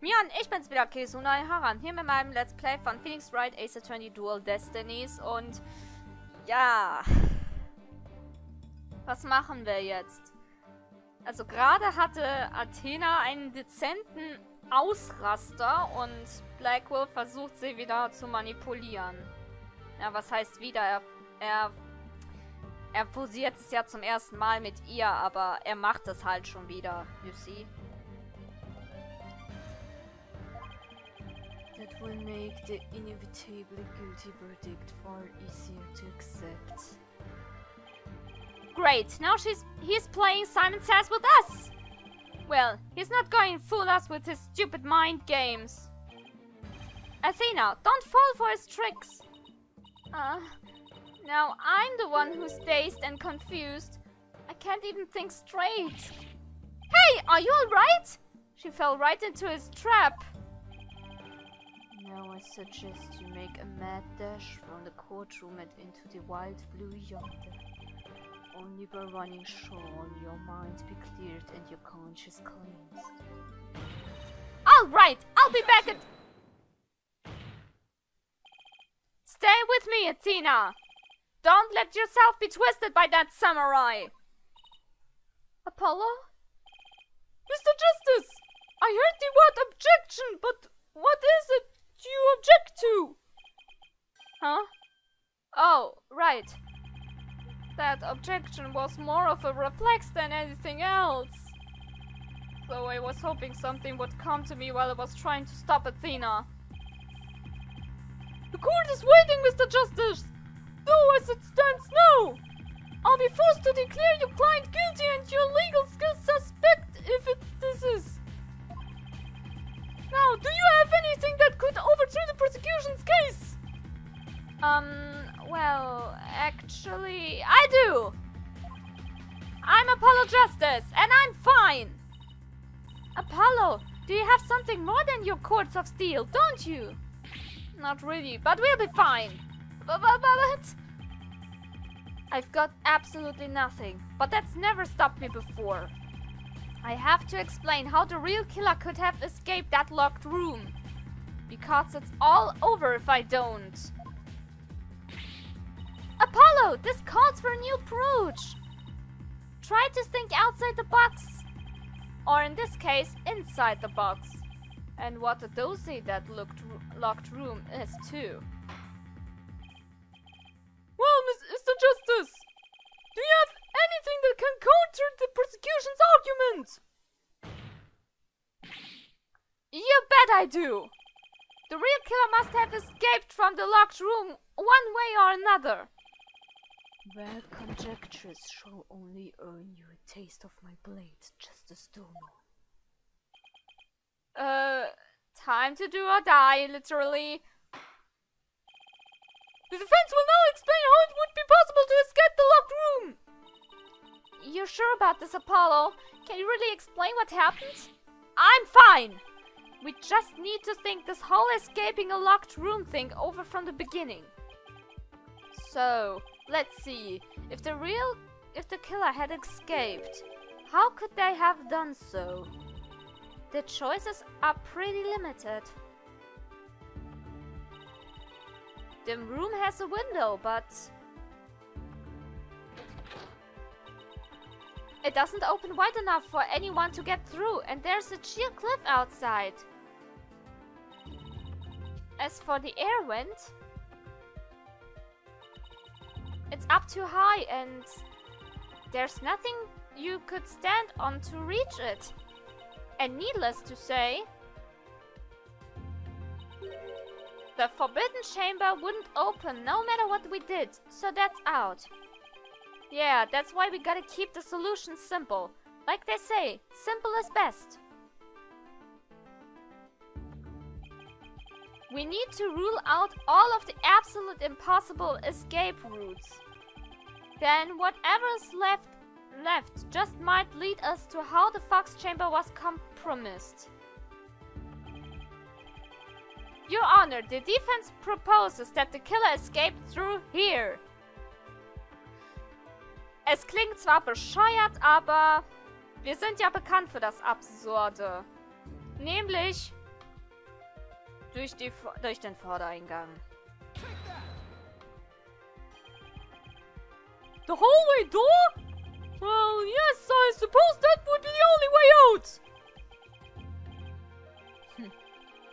Jahren, ich bin's wieder, Jahren, hier mit meinem Let's Play von Wright, eine Dual Destinies und ja, was machen wir jetzt? Also gerade hatte Athena einen dezenten Ausraster und Blackwell versucht sie wieder zu manipulieren. Ja, was heißt wieder? Er fusiert es ja zum ersten Mal mit ihr, aber er macht es halt schon wieder, you see? That will make the inevitably guilty verdict far easier to accept. Great, now he's playing Simon Says with us! Well, he's not going to fool us with his stupid mind games. Athena, don't fall for his tricks. Now I'm the one who's dazed and confused. I can't even think straight. Hey, are you alright? She fell right into his trap. Now I suggest you make a mad dash from the courtroom and into the wild blue yonder. Only by running shall your mind be cleared and your conscience cleansed. Alright, I'll be back at... Stay with me, Athena! Don't let yourself be twisted by that samurai! Apollo? Mr. Justice! I heard the word objection, but what is it you object to? Huh? Oh, right. That objection was more of a reflex than anything else. Though I was hoping something would come to me while I was trying to stop Athena. The court is waiting, Mr. Justice! Though as it stands now, I'll be forced to declare your client guilty and your legal skills suspect if this is. Now, do you have anything that could overturn the prosecution's case? Well, actually, I do! I'm Apollo Justice, and I'm fine! Apollo, do you have something more than your cords of steel, don't you? Not really, but we'll be fine. But... I've got absolutely nothing, but that's never stopped me before. I have to explain how the real killer could have escaped that locked room. Because it's all over if I don't. Apollo, this calls for a new approach. Try to think outside the box. Or in this case, inside the box. And what a dozy that locked room is too. Well, Mr. Justice, do you have anything that can counter the prosecution's argument? You bet I do! The real killer must have escaped from the locked room one way or another. Well, conjectures shall only earn you a taste of my blade, Justice Dono. Time to do or die, literally. The defense will now explain how it would be possible to escape the locked room. You're sure about this, Apollo? Can you really explain what happened? I'm fine! We just need to think this whole escaping a locked room thing over from the beginning. So, let's see. If the killer had escaped, how could they have done so? The choices are pretty limited. The room has a window, but it doesn't open wide enough for anyone to get through, and there's a sheer cliff outside. As for the air vent, it's up too high and there's nothing you could stand on to reach it. And needless to say, the forbidden chamber wouldn't open no matter what we did, so that's out. Yeah, that's why we gotta keep the solution simple. Like they say, simple is best. We need to rule out all of the absolute impossible escape routes. Then whatever's left just might lead us to how the Fox chamber was compromised. Your Honor, the defense proposes that the killer escaped through here. Es klingt zwar bescheuert, aber wir sind ja bekannt für das Absurde. Nämlich durch den Vordereingang. The hallway door? Well, yes, I suppose that would be the only way out.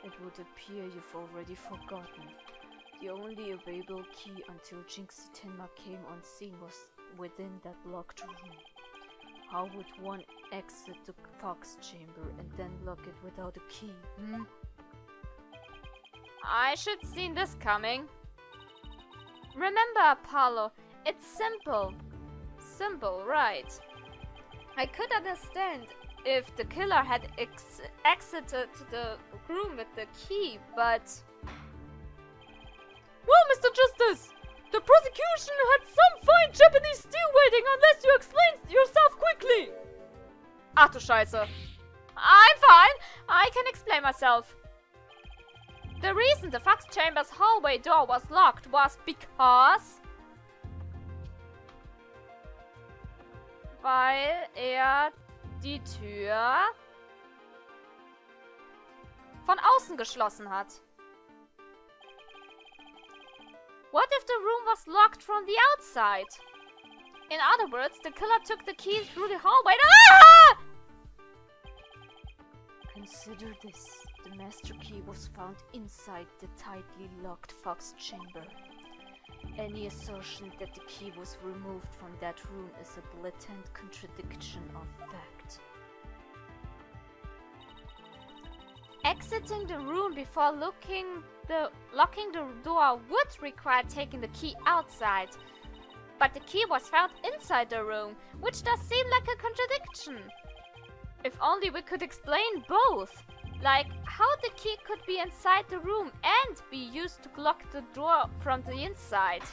It would appear you've already forgotten. The only available key until Jinx Tenma came on scene was within that locked room. How would one exit the fox chamber and then lock it without a key, I should seen this coming. Remember, Apollo, it's simple. Simple, right. I could understand if the killer had exited the room with the key, but... Well, Mr. Justice, the prosecution had some fine Japanese steel waiting unless you explain yourself quickly. Ach du Scheiße. I'm fine. I can explain myself. The reason the Fox Chamber's hallway door was locked was because... Weil die Tür von außen geschlossen hat. What if the room was locked from the outside? In other words, the killer took the key through the hallway. Ah! Consider this. The master key was found inside the tightly locked Fox Chamber. Any assertion that the key was removed from that room is a blatant contradiction of fact. Exiting the room before locking the door would require taking the key outside. But the key was found inside the room, which does seem like a contradiction. If only we could explain both. Like, how the key could be inside the room and be used to lock the door from the inside.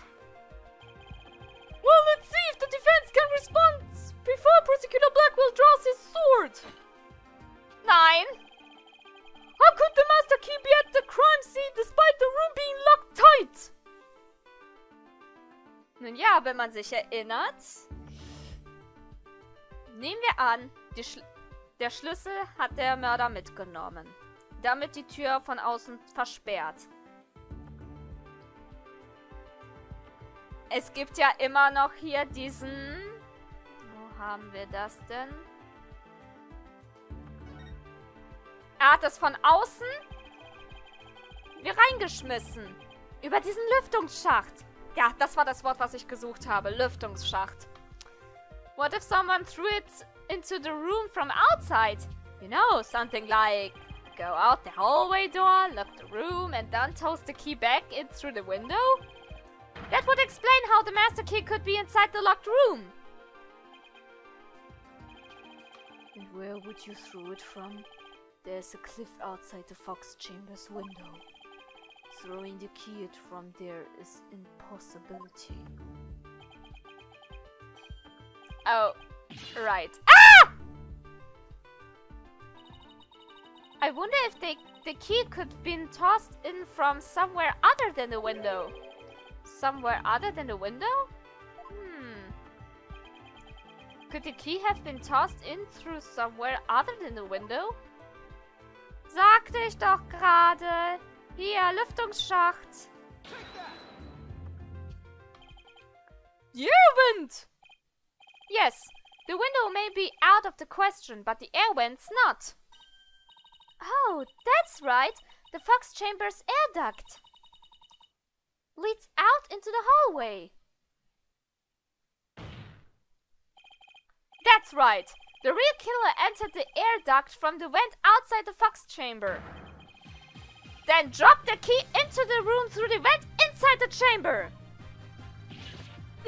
Well, let's see if the defense can respond before Prosecutor Blackwell draws his sword. 9. How could the master key be at the crime scene despite the room being locked tight? Nun ja, wenn man sich erinnert. Nehmen wir an, der Schlüssel hat der Mörder mitgenommen, damit die Tür von außen versperrt. Es gibt ja immer noch hier diesen... Wo haben wir das denn? Er hat es von außen hier reingeschmissen. Über diesen Lüftungsschacht. Ja, das war das Wort, was ich gesucht habe. Lüftungsschacht. What if someone threw it into the room from outside? You know, something like go out the hallway door, lock the room, and then toss the key back in through the window? That would explain how the master key could be inside the locked room. And where would you throw it from? There's a cliff outside the Fox Chamber's window. Throwing the key from there is an impossibility. Oh, right. Ah! I wonder if the key could have been tossed in from somewhere other than the window. Somewhere other than the window? Could the key have been tossed in through somewhere other than the window? Sagte ich doch gerade. Hier, Lüftungsschacht. The air vent! Yes, the window may be out of the question, but the air vent's not. Oh, that's right. The Fox Chamber's air duct leads out into the hallway. That's right. The real killer entered the air duct from the vent outside the Fox Chamber. Then dropped the key into the room through the vent inside the chamber.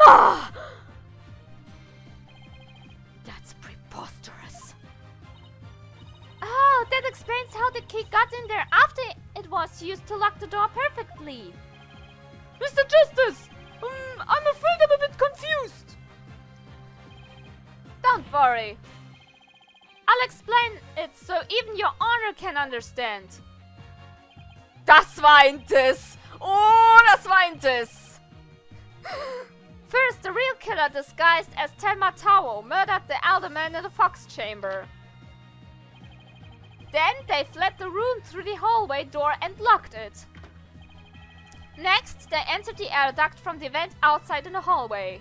Ah! That's preposterous. Oh, that explains how the key got in there after it was used to lock the door perfectly. Mr. Justice! I'm afraid I'm a bit confused. Don't worry. I'll explain it so even your honor can understand. Das war ein Diss! Oh, das war ein Diss! First, the real killer disguised as Tenma Taro murdered the elder man in the Fox Chamber. Then they fled the room through the hallway door and locked it. Next, they entered the air duct from the vent outside in the hallway.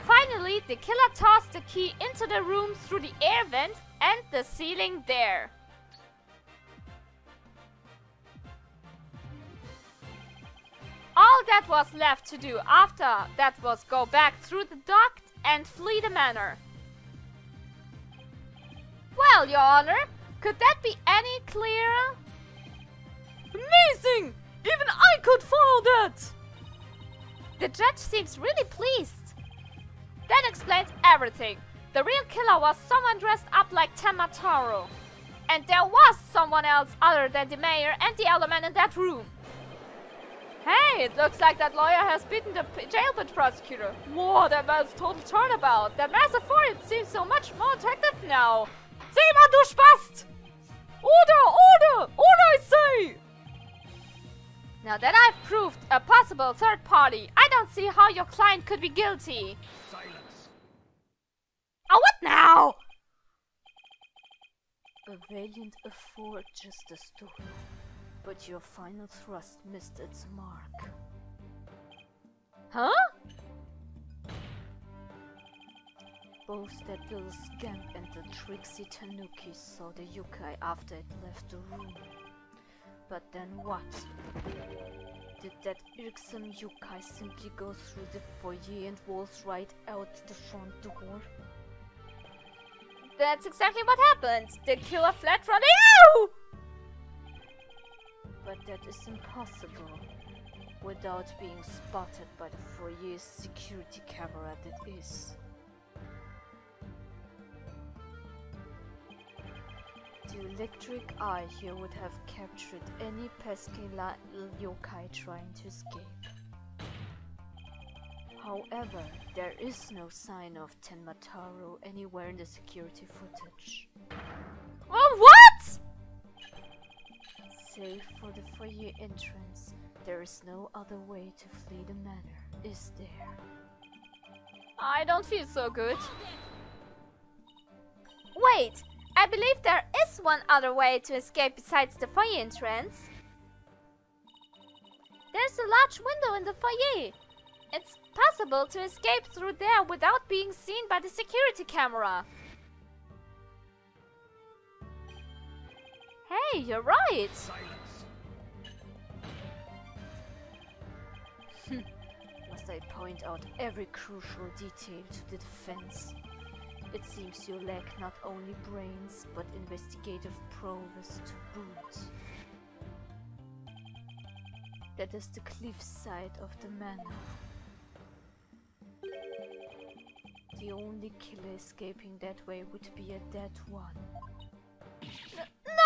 Finally, the killer tossed the key into the room through the air vent and the ceiling there. All that was left to do after that was go back through the duct and flee the manor. Well, Your Honor, could that be any clearer? Amazing! Even I could follow that! The judge seems really pleased. That explains everything. The real killer was someone dressed up like Tenma Taro. And there was someone else other than the mayor and the elder man in that room. Hey, it looks like that lawyer has beaten the jailbird prosecutor. Whoa, that man's total turnabout. That massive forehead seems so much more attractive now. Sieh mal, du Spast! Order! Order, I say! Now that I've proved a possible third party, I don't see how your client could be guilty. Silence. Oh, what now? A valiant effort just a story, but your final thrust missed its mark. Huh? Both that little scamp and the tricksy tanuki saw the yokai after it left the room. But then what? Did that irksome yokai simply go through the foyer and waltz right out the front door? That's exactly what happened. The killer fled from the Ow! But that is impossible without being spotted by the foyer's security camera that is. The electric eye here would have captured any pesky little yokai trying to escape. However, there is no sign of Tenma Taro anywhere in the security footage. Oh, what? Save for the foyer entrance, there is no other way to flee the manor, is there? I don't feel so good. Wait, I believe there is one other way to escape besides the foyer entrance. There's a large window in the foyer. It's possible to escape through there without being seen by the security camera. Hey, you're right! Silence. Must I point out every crucial detail to the defense? It seems you lack not only brains, but investigative prowess to boot. That is the cliffside of the manor. The only killer escaping that way would be a dead one. No!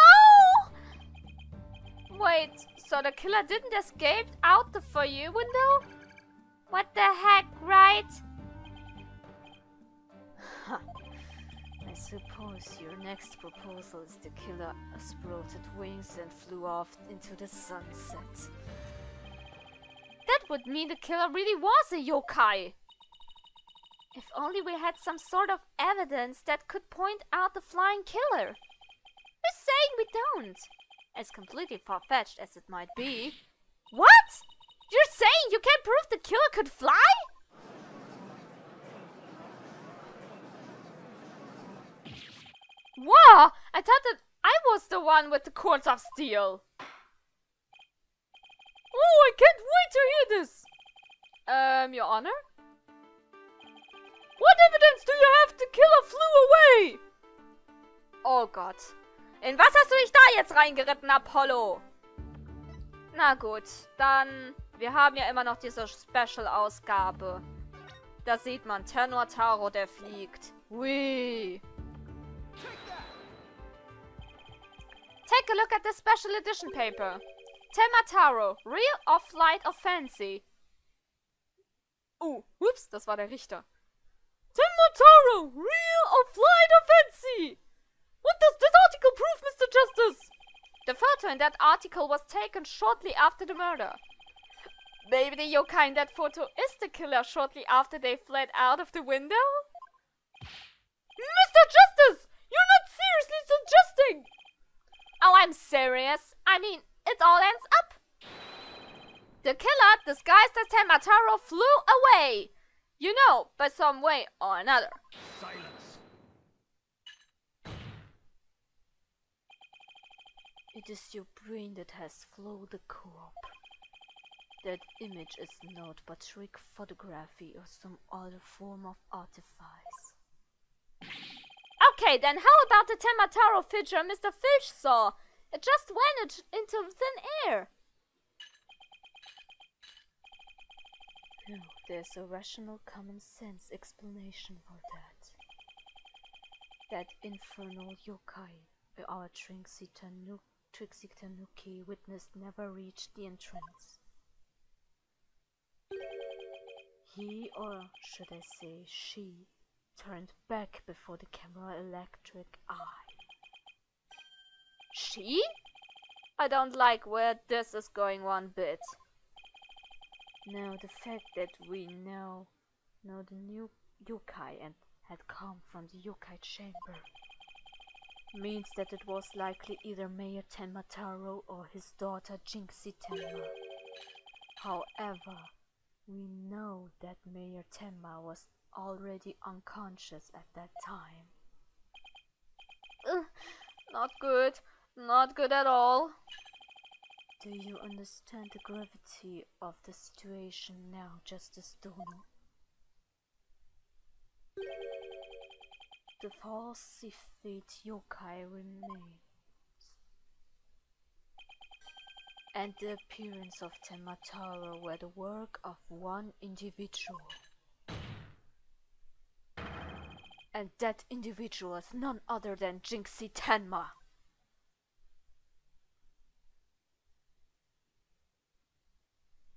Wait, so the killer didn't escape out the foyer window? What the heck, Wright? I suppose your next proposal is the killer sprouted wings and flew off into the sunset. That would mean the killer really was a yokai. If only we had some sort of evidence that could point out the flying killer. Who's saying we don't? As completely far-fetched as it might be. What? You're saying you can't prove the killer could fly? Whoa! I thought that I was the one with the cords of steel. Oh, I can't wait to hear this. Your Honor? What evidence do you have the killer flew away? Oh Gott. In was hast du dich da jetzt reingeritten, Apollo? Na gut, dann... Wir haben ja immer noch diese Special-Ausgabe. Da sieht man Tenma Taro, der fliegt. Whee! Take a look at the special edition paper. Tenma Taro, real or flight of fancy. Oh, ups, das war der Richter. Tenma Taro, real or flight of fancy? What does this article prove, Mr. Justice? The photo in that article was taken shortly after the murder. Maybe the yokai in that photo is the killer shortly after they fled out of the window? Mr. Justice! it all ends up. The killer, disguised as Tenma Taro, flew away. You know, by some way or another. Silence. It is your brain that has flowed the co-op. That image is not but trick photography or some other form of artifice. Okay, then how about the Tenma Taro figure Mr. Fish saw? It just vanished into thin air. No, there's a rational common sense explanation for that. That infernal yokai, our Trixie Tanuki witness, never reached the entrance. He, or should I say she, turned back before the camera electric eye. She? I don't like where this is going one bit. Now the fact that we know the new yokai and had come from the yokai chamber means that it was likely either Mayor Tenma Taro or his daughter Jinxie Tenma. However, we know that Mayor Tenma was already unconscious at that time. Not good. Not good at all. Do you understand the gravity of the situation now, Justice Dono? The falsified yokai remains, and the appearance of Tenma Taro were the work of one individual. And that individual is none other than Jinxie Tenma.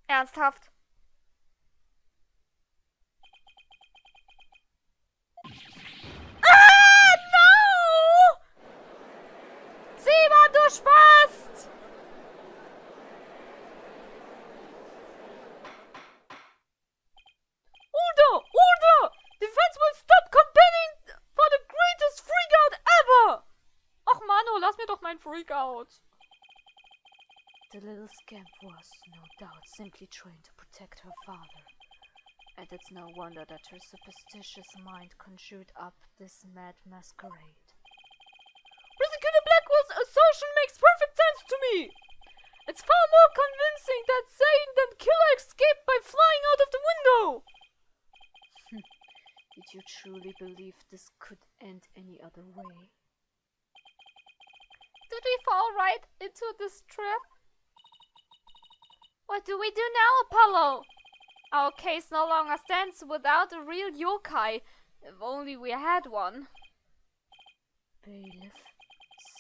Ernsthaft? Ah, no! Sieh mal, du Spast! Order! Defense will stop campaigning for the greatest freakout ever! Ach Mano, lass mir doch mein Freakout. The little scamp was, no doubt, simply trained to protect her father. And it's no wonder that her superstitious mind conjured up this mad masquerade. Prosecutor Blackwell's assertion makes perfect sense to me! It's far more convincing that saying that killer escaped by flying out of the window! Did you truly believe this could end any other way? Did we fall right into this trap? What do we do now, Apollo? Our case no longer stands without a real yokai. If only we had one. Bailiff,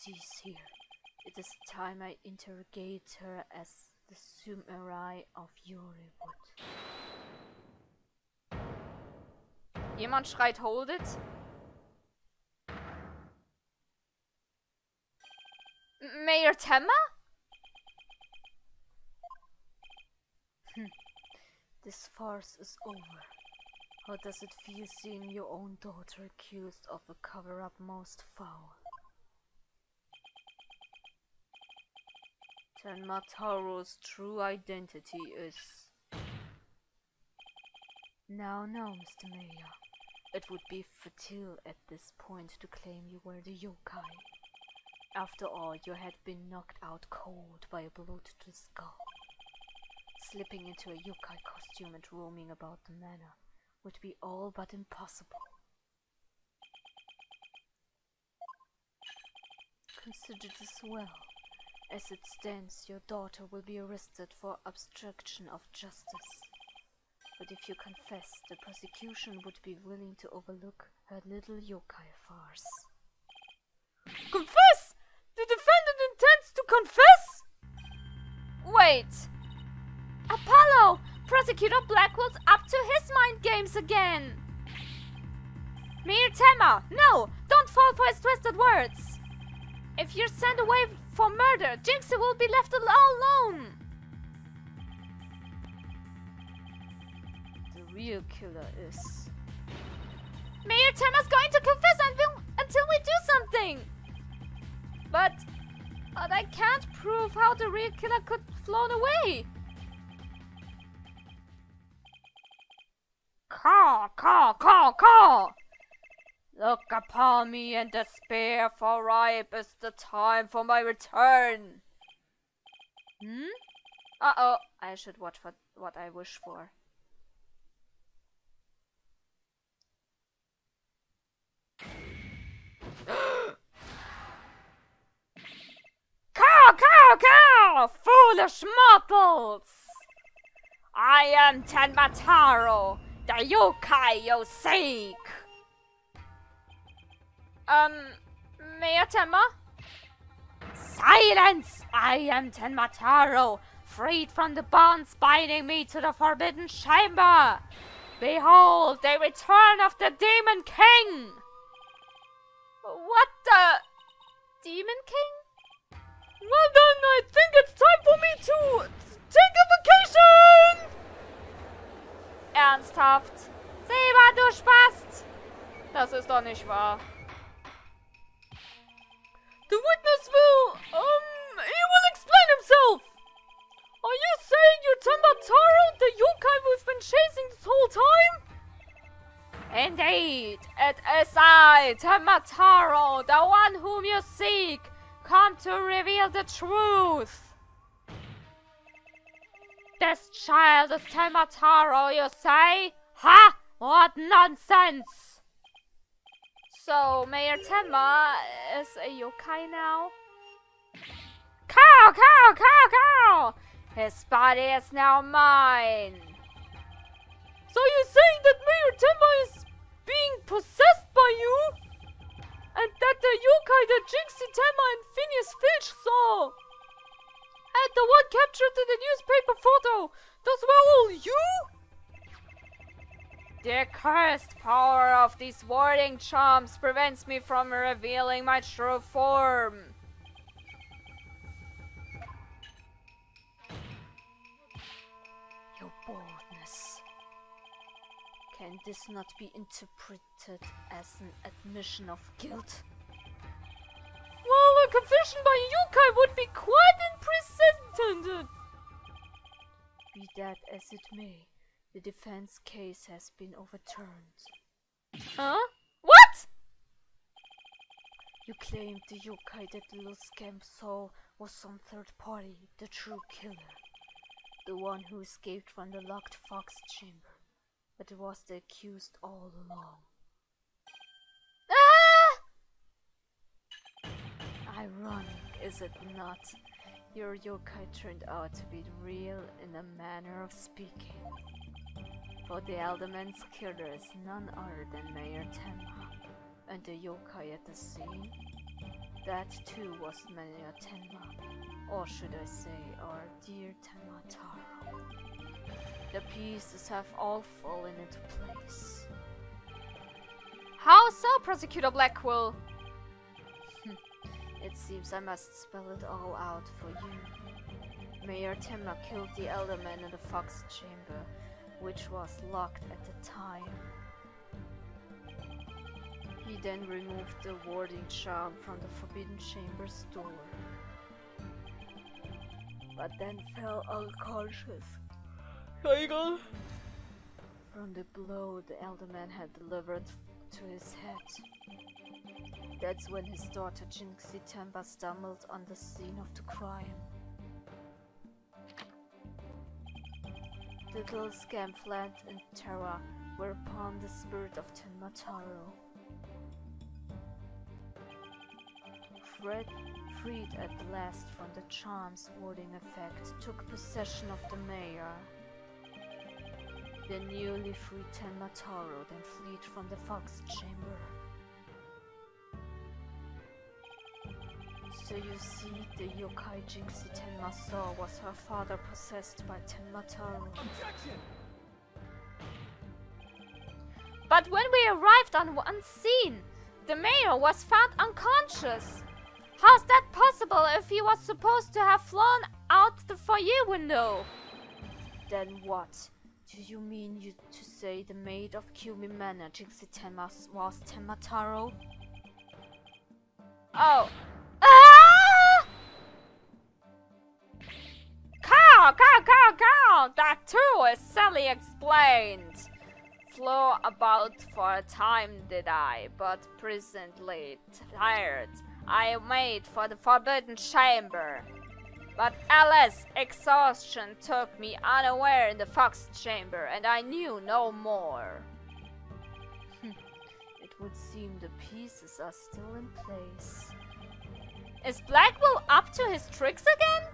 cease here. It is time I interrogate her as the samurai of Yuri would. Jemand schreit, hold it. Mayor Tenma? This farce is over. How does it feel seeing your own daughter accused of a cover-up most foul? Tenma Taro's true identity is... Now, Mr. Mayor. It would be futile at this point to claim you were the yokai. After all, you had been knocked out cold by a blow to the skull. Slipping into a yokai costume and roaming about the manor would be all but impossible. Consider this well. As it stands, your daughter will be arrested for obstruction of justice. But if you confess, the prosecution would be willing to overlook her little yokai farce. Confess? The defendant intends to confess? Wait. Apollo! Prosecutor Blackwell's up to his mind games again! Mayor Tenma, no! Don't fall for his twisted words! If you're sent away for murder, Jinxie will be left all alone! The real killer is... Mayor Tenma's going to confess until we do something! But But I can't prove how the real killer could have flown away. Caw. Look upon me and despair, for ripe is the time for my return. Uh-oh, I should watch for what I wish for. Caw, foolish mortals! I am Tenma Taro, the yokai you seek. Mayor Tenma? Silence! I am Tenma Taro, freed from the bonds binding me to the forbidden chamber. Behold, the return of the Demon King! What the... Demon King? Well then, I think it's time for me to take a vacation! Ernsthaft? Seba, du Spast! Das ist doch nicht wahr. The witness he will explain himself! Are you saying you're Tenma Taro, the yokai we've been chasing this whole time? Indeed, it is I, Tenma Taro, the one whom you seek, come to reveal the truth. This child is Tenma Taro, you say? Ha! What nonsense! So, Mayor Tenma is a yokai now? Cow! His body is now mine. So you're saying that Mayor Tenma is being possessed by you? And that the yokai that Jinxie Tenma and Phineas Filch saw, and the one captured in the newspaper photo, those were all you? The cursed power of these warding charms prevents me from revealing my true form. Your boldness. Can this not be interpreted as an admission of guilt? Well, a confession by a yokai would be quite unprecedented. Be that as it may, the defense case has been overturned. Huh? What? You claimed the yokai that little scamp saw was some third party, the true killer. The one who escaped from the locked fox chamber. But it was the accused all along. Ironic, is it not? Your yokai turned out to be real in a manner of speaking. For the Elderman's killer is none other than Mayor Tenma. And the yokai at the scene? That too was Mayor Tenma. Or should I say, our dear Tenma Taro. The pieces have all fallen into place. How so, Prosecutor Blackwell? It seems I must spell it all out for you. Mayor Tenma killed the Elderman in the Fox Chamber, which was locked at the time. He then removed the warding charm from the Forbidden Chamber's door, but then fell unconscious. Egal. From the blow the Elderman had delivered to his head. That's when his daughter Jinxie Tenma stumbled on the scene of the crime. The little scamp fled in terror, whereupon the spirit of Tenma Taro, freed at last from the charm's warding effect, took possession of the mayor. The newly freed Tenma Taro then fled from the Fox Chamber. So you see, the yokai Jinxie Tenma saw was her father possessed by Tenma Taro. Objection! But when we arrived on one scene, the mayor was found unconscious. How's that possible if he was supposed to have flown out the foyer window? Then what? Do you mean to say the maid of Kyumi Manor, Jinxie Tenma, was Tenma Taro? Oh. Ah! Oh, that too is sadly explained. Flew about for a time did I, but presently tired, I made for the forbidden chamber. But alas, exhaustion took me unaware in the fox chamber, and I knew no more. It would seem the pieces are still in place. Is Blackwell up to his tricks again?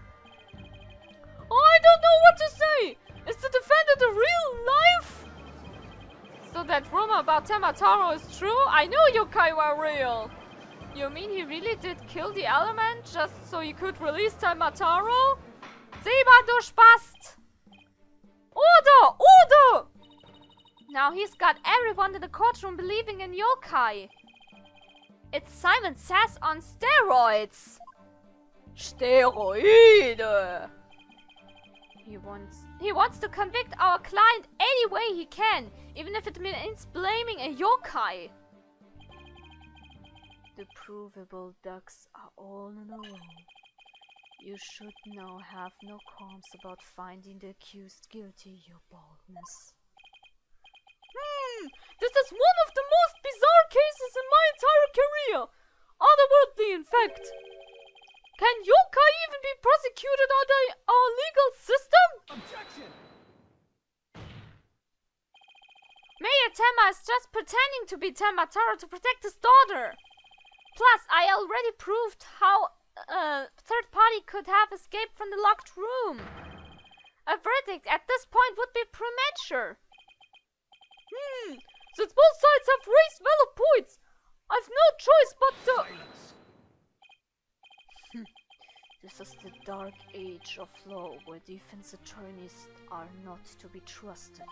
I don't know what to say! Is the defendant a real life? So that rumor about Tenma Taro is true? I know yokai were real! You mean he really did kill the element just so he could release Tenma Taro? Sehbar, du Spast! Order! Order! Now he's got everyone in the courtroom believing in yokai. It's Simon Says on steroids! Steroide! He wants to convict our client any way he can, even if it means blaming a yokai. The provable ducks are all in a row. You should now have no qualms about finding the accused guilty, your boldness. This is one of the most bizarre cases in my entire career. Otherworldly, in fact. Can yokai even be prosecuted under our legal system? Objection! Mayor Tenma is just pretending to be Tenma Taro to protect his daughter. Plus, I already proved how a third party could have escaped from the locked room. A verdict at this point would be premature. Since both sides have raised valid points, I've no choice but to... Silence! This is the dark age of law where defense attorneys are not to be trusted.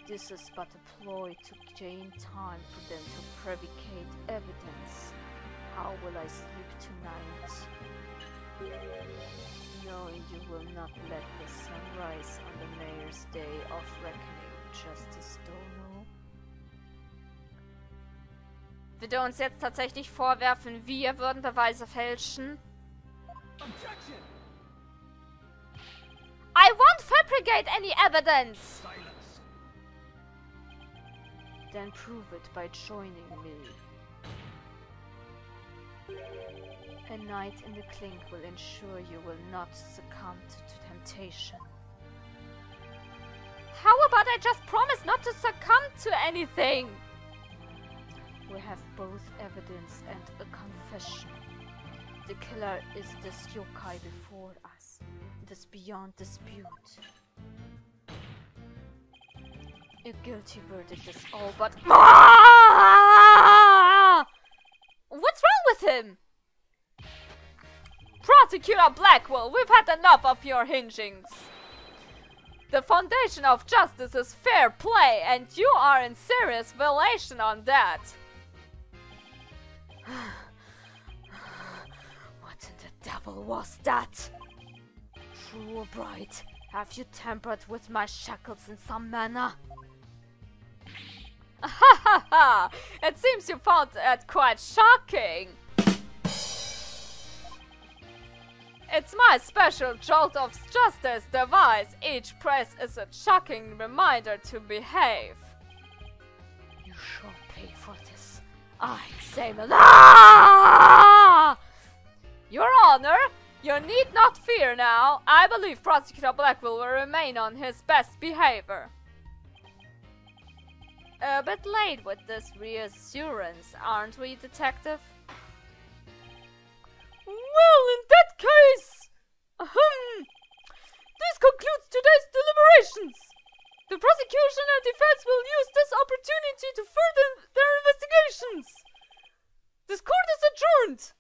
This is but a ploy to gain time for them to fabricate evidence. How will I sleep tonight? Knowing you will not let the sun rise on the mayor's day of reckoning, Justice Dono. Würde er uns jetzt tatsächlich vorwerfen, wir würden Beweise fälschen? Objection! I won't fabricate any evidence! Silence! Then prove it by joining me. A night in the clink will ensure you will not succumb to temptation. How about I just promise not to succumb to anything? We have both evidence and a confession. The killer is this yokai before us. It is beyond dispute. A guilty verdict is all but... What's wrong with him? Prosecutor Blackwell, we've had enough of your hingings. The foundation of justice is fair play, and you are in serious violation on that. What in the devil was that? True or bright, have you tampered with my shackles in some manner? Ha ha ha! It seems you found that quite shocking. It's my special jolt of justice device. Each press is a shocking reminder to behave. You shall pay for this. I Say Your Honor, you need not fear now. I believe Prosecutor Blackwell will remain on his best behavior. A bit late with this reassurance, aren't we, Detective? Well, in that case... This concludes today's deliberations. The prosecution and defense will use this opportunity to further their investigations. This court is adjourned.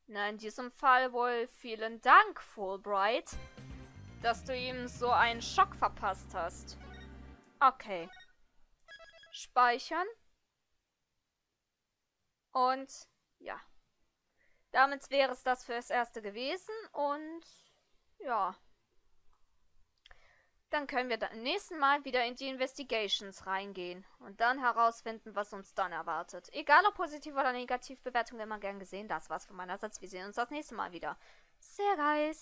Na, in diesem Fall wohl vielen Dank, Fulbright, dass du ihm so einen Schock verpasst hast. Okay. Speichern. Und ja. Damit wäre es das fürs Erste gewesen. Und ja. Dann können wir dann im nächsten Mal wieder in die Investigations reingehen und dann herausfinden, was uns dann erwartet. Egal ob positiv oder negativ, Bewertung immer gern gesehen. Das war's von meiner Seite. Wir sehen uns das nächste Mal wieder. Sehr geil.